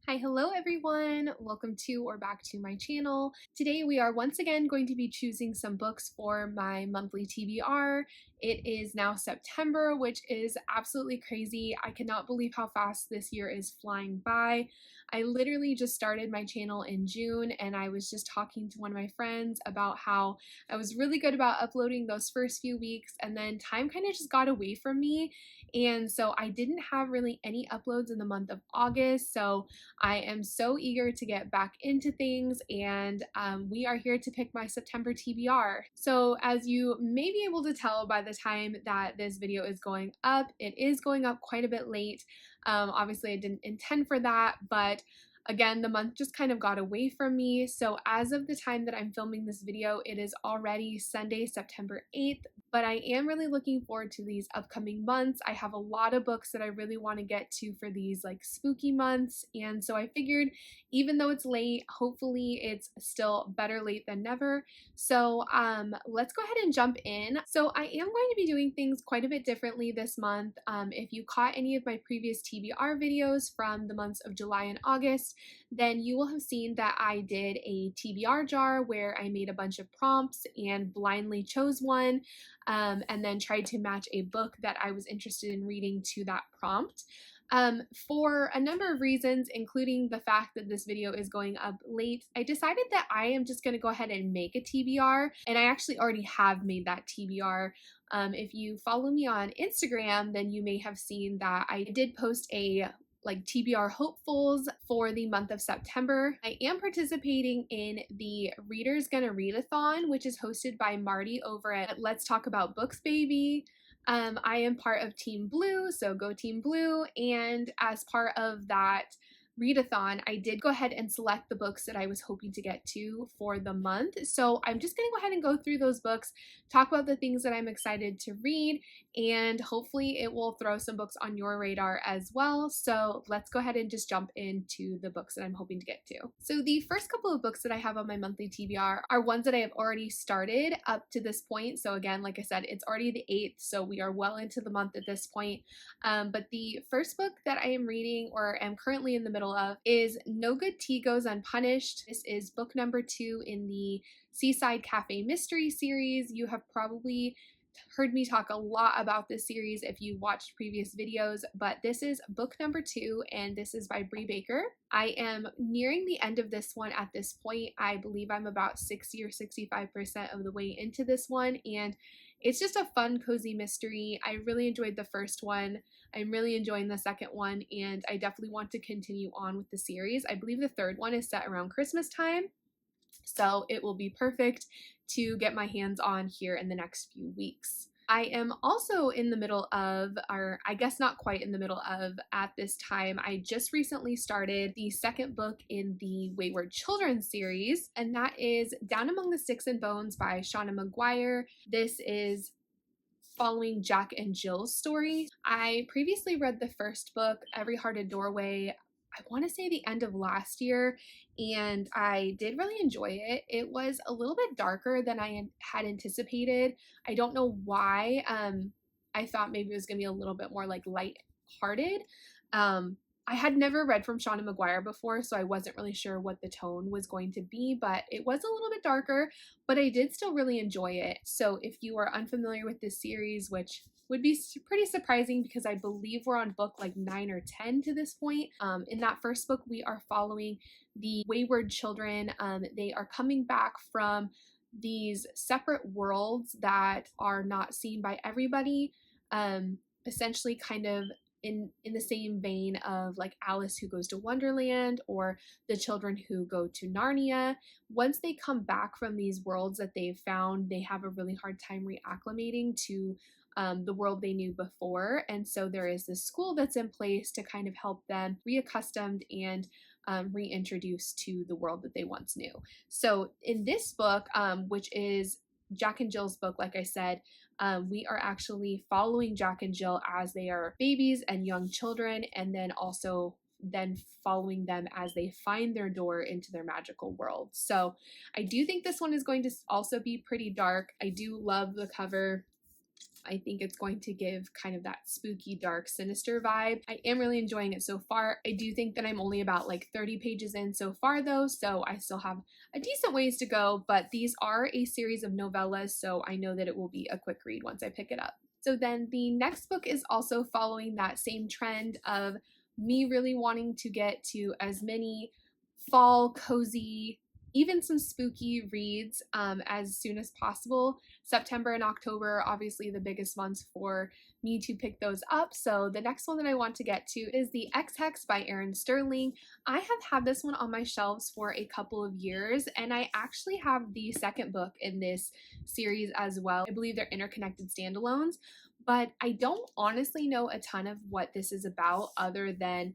Hi, hello everyone. Welcome to or back to my channel. Today we are once again going to be choosing some books for my monthly TBR. It is now September, which is absolutely crazy. I cannot believe how fast this year is flying by. I literally just started my channel in June and I was just talking to one of my friends about how I was really good about uploading those first few weeks and then time kind of just got away from me. And so I didn't have really any uploads in the month of August. So I am so eager to get back into things, and we are here to pick my September TBR. So as you may be able to tell by the time that this video is going up, it is going up quite a bit late. Obviously I didn't intend for that, but again, the month just kind of got away from me. So as of the time that I'm filming this video, it is already Sunday, September 8th, but I am really looking forward to these upcoming months. I have a lot of books that I really want to get to for these like spooky months, and so I figured even though it's late, hopefully it's still better late than never. So let's go ahead and jump in. So I am going to be doing things quite a bit differently this month. If you caught any of my previous TBR videos from the months of July and August, then you will have seen that I did a TBR jar where I made a bunch of prompts and blindly chose one, and then tried to match a book that I was interested in reading to that prompt. For a number of reasons, including the fact that this video is going up late, I decided that I am just going to go ahead and make a TBR, and I actually already have made that TBR. If you follow me on Instagram, then you may have seen that I did post a TBR hopefuls for the month of September. I am participating in the Readers Gonna Readathon, which is hosted by Marty over at Let's Talk About Books Baby. I am part of Team Blue, so go Team Blue, and as part of that readathon, I did go ahead and select the books that I was hoping to get to for the month. So I'm just going to go ahead and go through those books, talk about the things that I'm excited to read, and hopefully it will throw some books on your radar as well. So let's go ahead and just jump into the books that I'm hoping to get to. So the first couple of books that I have on my monthly TBR are ones that I have already started up to this point. So again, like I said, it's already the 8th, so we are well into the month at this point. But the first book that I am reading or am currently in the middle of is No Good Tea Goes Unpunished. This is book number 2 in the Seaside Cafe Mystery series. You have probably heard me talk a lot about this series if you watched previous videos, but this is book number 2 and this is by Bree Baker. I am nearing the end of this one at this point. I believe I'm about 60 or 65% of the way into this one, and it's just a fun, cozy mystery. I really enjoyed the first one. I'm really enjoying the second one, and I definitely want to continue on with the series. I believe the third one is set around Christmas time, so it will be perfect to get my hands on here in the next few weeks. I am also in the middle of, or I guess not quite in the middle of at this time, I just recently started the second book in the Wayward Children series, and that is Down Among the Sticks and Bones by Shauna Maguire. This is following Jack and Jill's story. I previously read the first book, Every Hearted Doorway, I want to say the end of last year, and I did really enjoy it. It was a little bit darker than I had anticipated. I don't know why. I thought maybe it was going to be a little bit more like light-hearted. I had never read from Shauna Maguire before, so I wasn't really sure what the tone was going to be, but it was a little bit darker, but I did still really enjoy it. So if you are unfamiliar with this series, which would be pretty surprising because I believe we're on book like 9 or 10 to this point. In that first book, we are following the Wayward Children. They are coming back from these separate worlds that are not seen by everybody, essentially kind of in the same vein of like Alice who goes to Wonderland or the children who go to Narnia. Once they come back from these worlds that they've found, they have a really hard time reacclimating to the world they knew before, and so there is this school that's in place to kind of help them reaccustomed and reintroduced to the world that they once knew. So in this book, which is Jack and Jill's book, like I said, we are actually following Jack and Jill as they are babies and young children, and then also following them as they find their door into their magical world. So I do think this one is going to also be pretty dark. I do love the cover. I think it's going to give kind of that spooky, dark, sinister vibe. I am really enjoying it so far. I do think that I'm only about like 30 pages in so far though, so I still have a decent ways to go, but these are a series of novellas, so I know that it will be a quick read once I pick it up. So then the next book is also following that same trend of me really wanting to get to as many fall, cozy, even some spooky reads as soon as possible. September and October, obviously the biggest months for me to pick those up. So the next one that I want to get to is The Ex-Hex by Erin Sterling. I have had this one on my shelves for a couple of years, and I actually have the second book in this series as well. I believe they're interconnected standalones, but I don't honestly know a ton of what this is about other than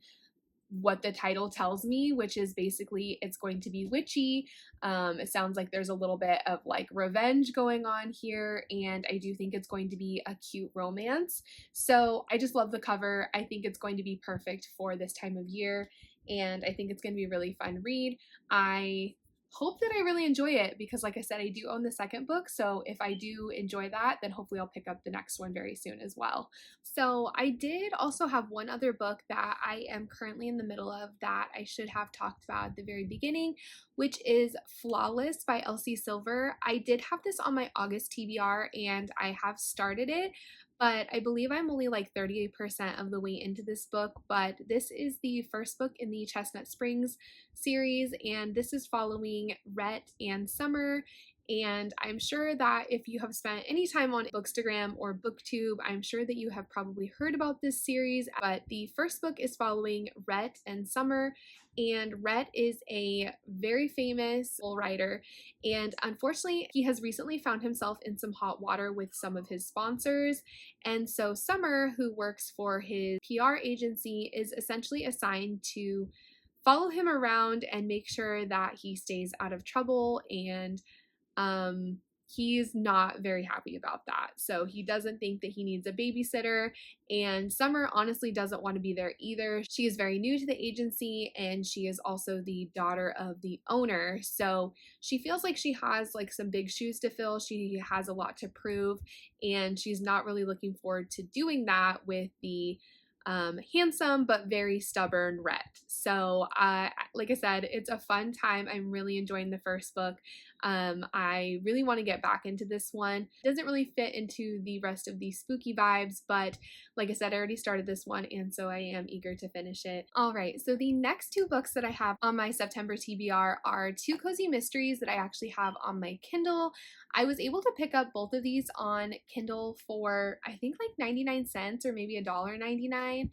what the title tells me, which is basically it's going to be witchy. It sounds like there's a little bit of like revenge going on here, and I do think it's going to be a cute romance. So I just love the cover. I think it's going to be perfect for this time of year, and I think it's going to be a really fun read. I hope that I really enjoy it because, like I said, I do own the second book, so if I do enjoy that, then hopefully I'll pick up the next one very soon as well. So I did also have one other book that I am currently in the middle of that I should have talked about at the very beginning, which is Flawless by Elsie Silver. I did have this on my August TBR and I have started it, but I believe I'm only like 38% of the way into this book. But this is the first book in the Chestnut Springs series, and this is following Rhett and Summer. And I'm sure that if you have spent any time on Bookstagram or BookTube, I'm sure that you have probably heard about this series. But the first book is following Rhett and Summer, and Rhett is a very famous writer, and unfortunately he has recently found himself in some hot water with some of his sponsors. And so Summer, who works for his PR agency, is essentially assigned to follow him around and make sure that he stays out of trouble, and he's not very happy about that. So he doesn't think that he needs a babysitter, and Summer honestly doesn't want to be there either. She is very new to the agency, and she is also the daughter of the owner. So she feels like she has like some big shoes to fill. She has a lot to prove, and she's not really looking forward to doing that with the handsome but very stubborn Rhett. So like I said, it's a fun time. I'm really enjoying the first book. I really want to get back into this one. It doesn't really fit into the rest of the spooky vibes, but like I said, I already started this one, and so I am eager to finish it. All right, so the next two books that I have on my September TBR are two cozy mysteries that I actually have on my Kindle. I was able to pick up both of these on Kindle for I think like 99 cents or maybe $1.99.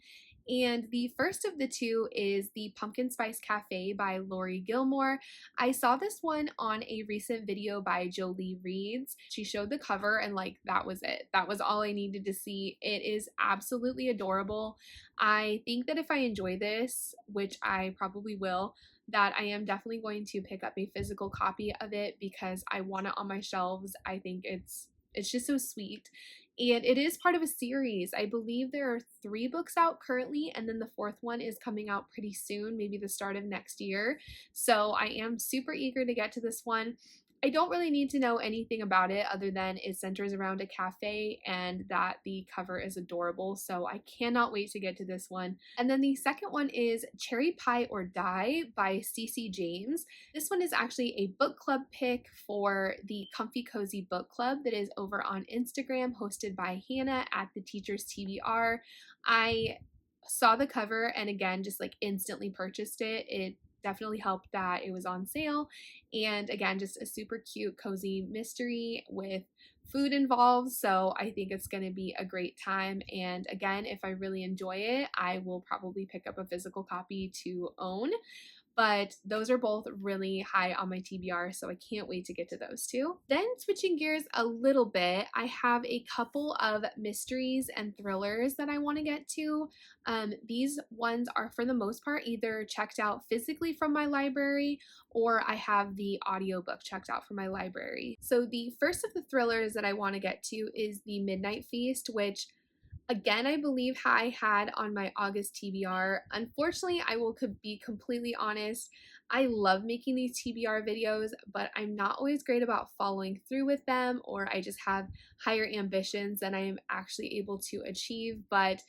And the first of the two is The Pumpkin Spice Cafe by Lori Gilmore. I saw this one on a recent video by Jolie Reads. She showed the cover and like that was it. That was all I needed to see. It is absolutely adorable. I think that if I enjoy this, which I probably will, that I am definitely going to pick up a physical copy of it because I want it on my shelves. I think it's just so sweet. And it is part of a series. I believe there are 3 books out currently, and then the 4th one is coming out pretty soon, maybe the start of next year. So I am super eager to get to this one. I don't really need to know anything about it other than it centers around a cafe and that the cover is adorable, so I cannot wait to get to this one. And then the second one is Cherry Pie or Die by Cece James. This one is actually a book club pick for the Comfy Cozy Book Club that is over on Instagram, hosted by Hannah at the Teacher's TBR. I saw the cover and again just like instantly purchased it. It definitely helped that it was on sale, and again just a super cute cozy mystery with food involved, so I think it's going to be a great time. And again, if I really enjoy it, I will probably pick up a physical copy to own. But those are both really high on my TBR, so I can't wait to get to those two. Then switching gears a little bit, I have a couple of mysteries and thrillers that I want to get to. These ones are for the most part either checked out physically from my library or I have the audiobook checked out from my library. So the first of the thrillers that I want to get to is The Midnight Feast, which Again, I believe I had on my August TBR. Unfortunately, I will be completely honest. I love making these TBR videos, but I'm not always great about following through with them, or I just have higher ambitions than I am actually able to achieve. But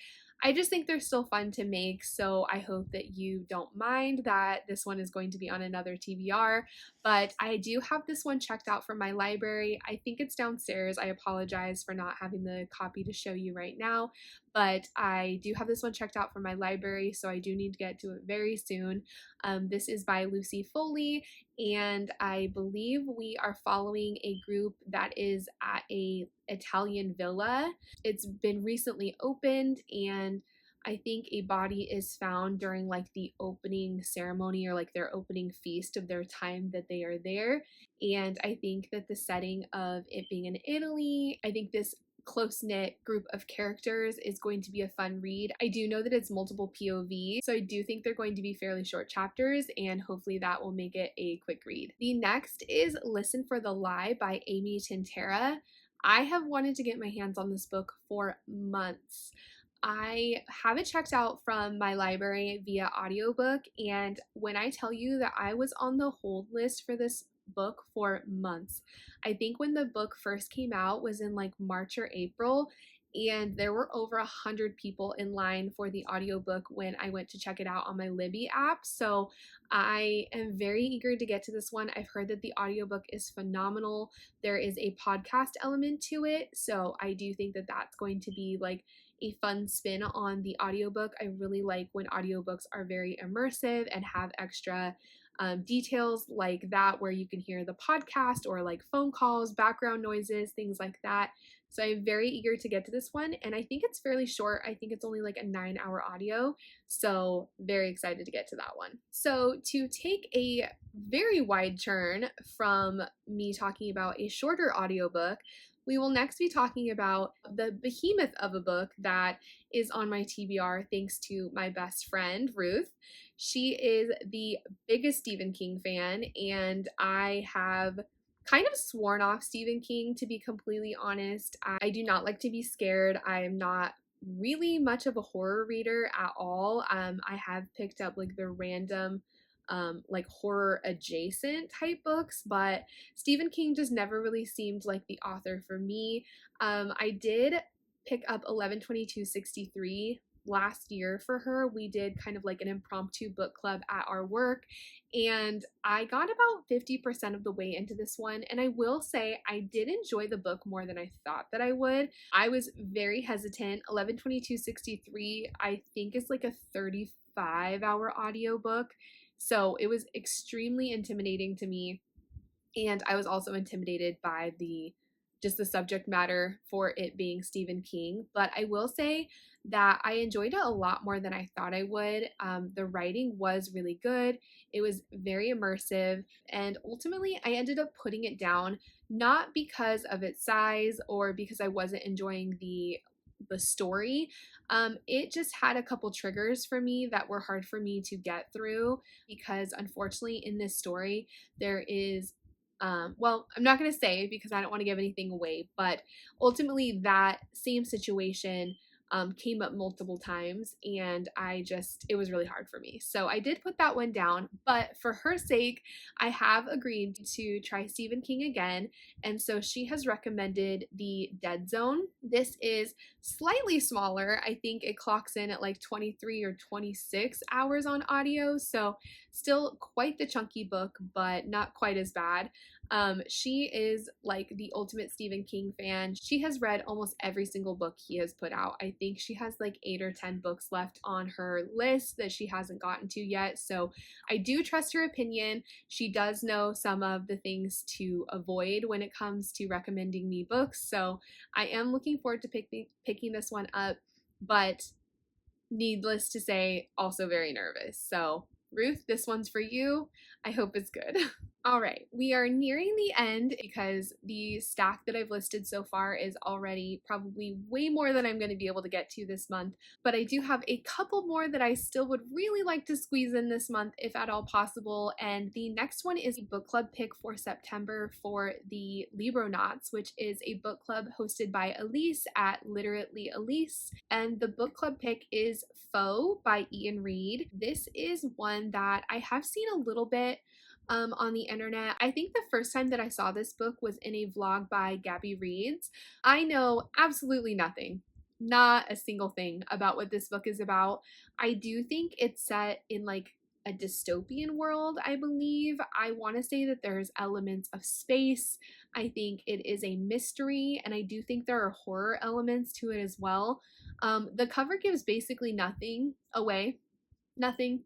I just think they're still fun to make, so I hope that you don't mind that this one is going to be on another TBR. But I do have this one checked out from my library. I think it's downstairs. I apologize for not having the copy to show you right now, but I do have this one checked out from my library, so I do need to get to it very soon. This is by Lucy Foley, and I believe we are following a group that is at a Italian villa. It's been recently opened, and I think a body is found during like the opening ceremony or like their opening feast of their time that they are there. And I think that the setting of it being in Italy, I think this close knit group of characters is going to be a fun read. I do know that it's multiple POV, so I do think they're going to be fairly short chapters, and hopefully that will make it a quick read. The next is Listen for the Lie by Amy Tintera. I have wanted to get my hands on this book for months. I have it checked out from my library via audiobook, and when I tell you that I was on the hold list for this book for months. I think when the book first came out was in like March or April, and there were over 100 people in line for the audiobook when I went to check it out on my Libby app. So I am very eager to get to this one. I've heard that the audiobook is phenomenal. There is a podcast element to it, so I do think that that's going to be like a fun spin on the audiobook. I really like when audiobooks are very immersive and have extra details like that, where you can hear the podcast or like phone calls, background noises, things like that. So I'm very eager to get to this one, and I think it's fairly short. I think it's only like a 9-hour audio, so very excited to get to that one. So to take a very wide turn from me talking about a shorter audiobook, we will next be talking about the behemoth of a book that is on my TBR thanks to my best friend, Ruth. She is the biggest Stephen King fan, and I have kind of sworn off Stephen King, to be completely honest. I do not like to be scared. I am not really much of a horror reader at all. I have picked up like the random like horror adjacent type books, but Stephen King just never really seemed like the author for me. I did pick up 11/22/63 last year for her. We did kind of like an impromptu book club at our work, and I got about 50% of the way into this one, and I will say I did enjoy the book more than I thought that I would. I was very hesitant. 11/22/63 I think is like a 35-hour audiobook, so it was extremely intimidating to me, and I was also intimidated by the subject matter for it being Stephen King. But I will say that I enjoyed it a lot more than I thought I would. The writing was really good. It was very immersive, and ultimately I ended up putting it down, not because of its size or because I wasn't enjoying the story. It just had a couple triggers for me that were hard for me to get through, because unfortunately in this story there is well, I'm not going to say because I don't want to give anything away, but ultimately that same situation came up multiple times, and it was really hard for me. So I did put that one down, but for her sake, I have agreed to try Stephen King again, and so she has recommended The Dead Zone. This is slightly smaller. I think it clocks in at like 23 or 26 hours on audio, so still quite the chunky book, but not quite as bad. She is like the ultimate Stephen King fan. She has read almost every single book he has put out. I think she has like 8 or 10 books left on her list that she hasn't gotten to yet. So I do trust her opinion. She does know some of the things to avoid when it comes to recommending me books. So I am looking forward to picking this one up, but needless to say, also very nervous. So Ruth, this one's for you. I hope it's good. All right, we are nearing the end because the stack that I've listed so far is already probably way more than I'm going to be able to get to this month. But I do have a couple more that I still would really like to squeeze in this month, if at all possible. And the next one is a book club pick for September for the Libronauts, which is a book club hosted by Elise at Literally Elise. And the book club pick is Foe by Ian Reid. This is one that I have seen a little bit on the internet. I think the first time that I saw this book was in a vlog by Gabby Reads. I know absolutely nothing, not a single thing about what this book is about. I do think it's set in like a dystopian world, I believe. I want to say that there's elements of space. I think it is a mystery, and I do think there are horror elements to it as well. The cover gives basically nothing away. Nothing.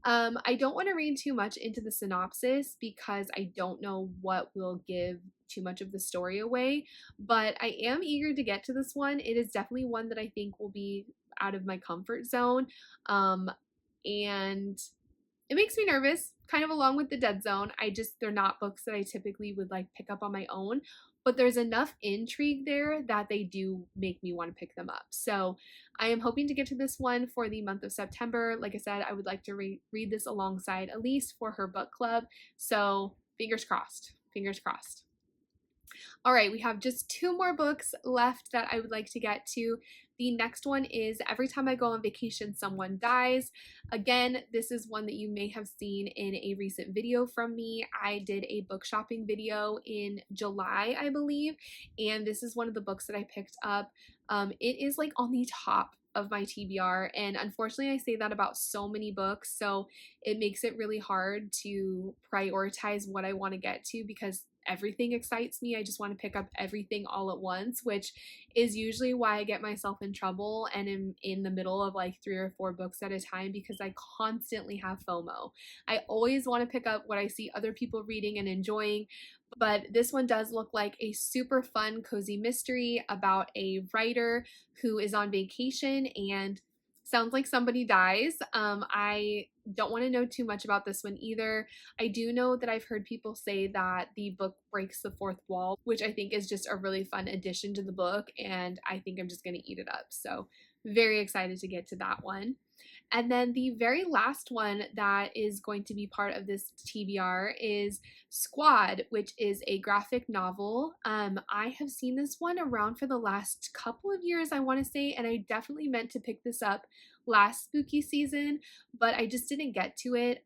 I don't want to read too much into the synopsis because I don't know what will give too much of the story away, but I am eager to get to this one. It is definitely one that I think will be out of my comfort zone, and it makes me nervous, kind of along with the Dead Zone. They're not books that I typically would like pick up on my own, but there's enough intrigue there that they do make me want to pick them up. So I am hoping to get to this one for the month of September. Like I said, I would like to read this alongside Elise for her book club. So fingers crossed, fingers crossed. All right, we have just two more books left that I would like to get to. The next one is Every Time I Go on Vacation, Someone Dies. Again, this is one that you may have seen in a recent video from me. I did a book shopping video in July, I believe, and this is one of the books that I picked up. It is like on the top of my TBR, and unfortunately I say that about so many books, so it makes it really hard to prioritize what I want to get to because everything excites me. I just want to pick up everything all at once, which is usually why I get myself in trouble and am in the middle of like 3 or 4 books at a time because I constantly have FOMO. I always want to pick up what I see other people reading and enjoying, but this one does look like a super fun, cozy mystery about a writer who is on vacation and sounds like somebody dies. I don't want to know too much about this one either. I do know that I've heard people say that the book breaks the fourth wall, which I think is just a really fun addition to the book, and I think I'm just going to eat it up. So very excited to get to that one. And then the very last one that is going to be part of this TBR is Squad, which is a graphic novel. I have seen this one around for the last couple of years, I want to say, and I definitely meant to pick this up last spooky season, but I just didn't get to it.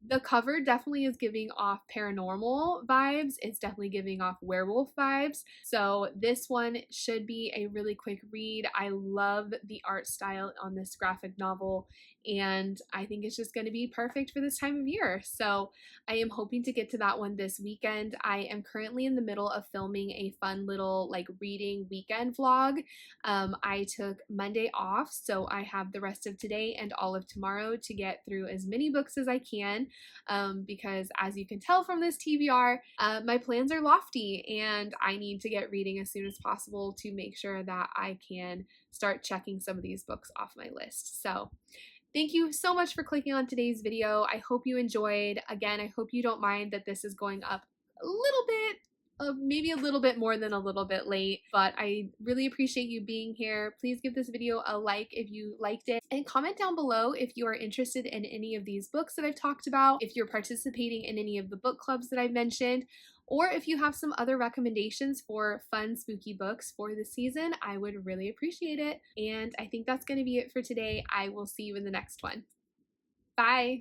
The cover definitely is giving off paranormal vibes. It's definitely giving off werewolf vibes. So this one should be a really quick read. I love the art style on this graphic novel, and I think it's just going to be perfect for this time of year. So I am hoping to get to that one this weekend. I am currently in the middle of filming a fun little like reading weekend vlog. I took Monday off, so I have the rest of today and all of tomorrow to get through as many books as I can. Because as you can tell from this TBR, my plans are lofty and I need to get reading as soon as possible to make sure that I can start checking some of these books off my list. So thank you so much for clicking on today's video. I hope you enjoyed. Again, I hope you don't mind that this is going up a little bit, maybe a little bit more than a little bit late, but I really appreciate you being here. Please give this video a like if you liked it, and comment down below if you are interested in any of these books that I've talked about, if you're participating in any of the book clubs that I've mentioned, or if you have some other recommendations for fun, spooky books for the season. I would really appreciate it. And I think that's going to be it for today. I will see you in the next one. Bye!